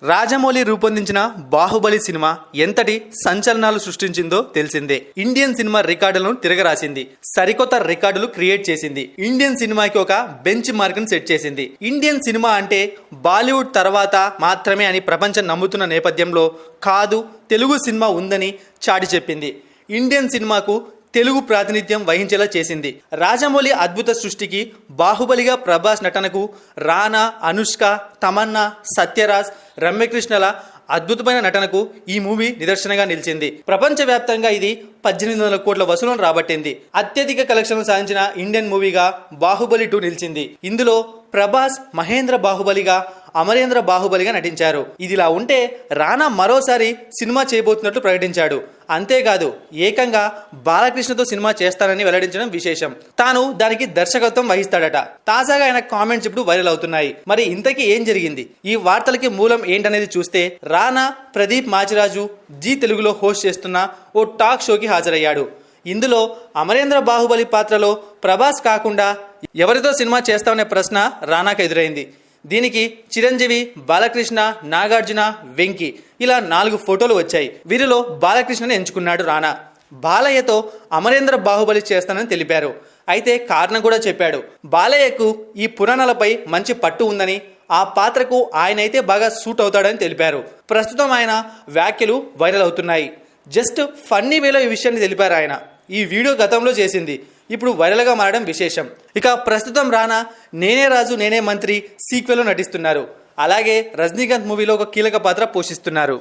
రాజమౌళి రూపొందించిన బాహుబలి సినిమా ఎంతటి సంచలనాలు సృష్టించిందో తెలిసిందే. ఇండియన్ సినిమా రికార్డులను తిరగరాసింది, సరికొత్త రికార్డులు క్రియేట్ చేసింది. ఇండియన్ సినిమాకి ఒక బెంచ్ మార్క్ ని సెట్ చేసింది. ఇండియన్ సినిమా అంటే బాలీవుడ్ తర్వాత మాత్రమే అని ప్రపంచం నమ్ముతున్న నేపథ్యంలో కాదు, తెలుగు సినిమా ఉందని చాటి చెప్పింది. ఇండియన్ సినిమాకు తెలుగు ప్రాతినిధ్యం వహించేలా చేసింది. రాజమౌళి అద్భుత సృష్టికి, బాహుబలిగా ప్రభాస్ నటనకు, రానా, అనుష్క, తమన్నా, సత్యరాజ్, రమ్యకృష్ణల అద్భుతమైన నటనకు ఈ మూవీ నిదర్శనంగా నిలిచింది. ప్రపంచవ్యాప్తంగా ఇది 1800 కోట్ల వసూలను రాబట్టింది. అత్యధిక కలెక్షన్లు సాధించిన ఇండియన్ మూవీగా బాహుబలి 2 నిలిచింది. ఇందులో ప్రభాస్ మహేంద్ర బాహుబలిగా, అమరేంద్ర బాహుబలిగా నటించారు. ఇదిలా ఉంటే రానా మరోసారి సినిమా చేయబోతున్నట్లు ప్రకటించాడు. అంతేకాదు, ఏకంగా బాలకృష్ణతో సినిమా చేస్తానని వెల్లడించడం విశేషం. తాను దానికి దర్శకత్వం వహిస్తాడట. తాజాగా ఆయన కామెంట్స్ ఇప్పుడు వైరల్ అవుతున్నాయి. మరి ఇంతకీ ఏం జరిగింది? ఈ వార్తలకి మూలం ఏంటనేది చూస్తే, రానా ప్రదీప్ మాచిరాజు జీ తెలుగులో హోస్ట్ చేస్తున్న ఓ టాక్ షోకి హాజరయ్యాడు. ఇందులో అమరేంద్ర బాహుబలి పాత్రలో ప్రభాస్ కాకుండా ఎవరితో సినిమా చేస్తామనే ప్రశ్న రానాకు ఎదురైంది. దీనికి చిరంజీవి, బాలకృష్ణ, నాగార్జున, వెంకీ ఇలా 4 ఫోటోలు వచ్చాయి. వీరిలో బాలకృష్ణని ఎంచుకున్నాడు రానా. బాలయ్యతో అమరేంద్ర బాహుబలి చేస్తానని తెలిపారు. అయితే కారణం కూడా చెప్పాడు. బాలయ్యకు ఈ పురాణాలపై మంచి పట్టు ఉందని, ఆ పాత్రకు ఆయనైతే బాగా సూట్ అవుతాడని తెలిపారు. ప్రస్తుతం ఆయన వ్యాఖ్యలు వైరల్ అవుతున్నాయి. జస్ట్ ఫన్నీ వేలో ఈ విషయాన్ని తెలిపారు ఆయన. ఈ వీడియో గతంలో చేసింది ఇప్పుడు వైరల్గా మారడం విశేషం. ఇక ప్రస్తుతం రానా నేనే రాజు నేనే మంత్రి సీక్వెల్లో నటిస్తున్నారు. అలాగే రజనీకాంత్ మూవీలో ఒక కీలక పాత్ర పోషిస్తున్నారు.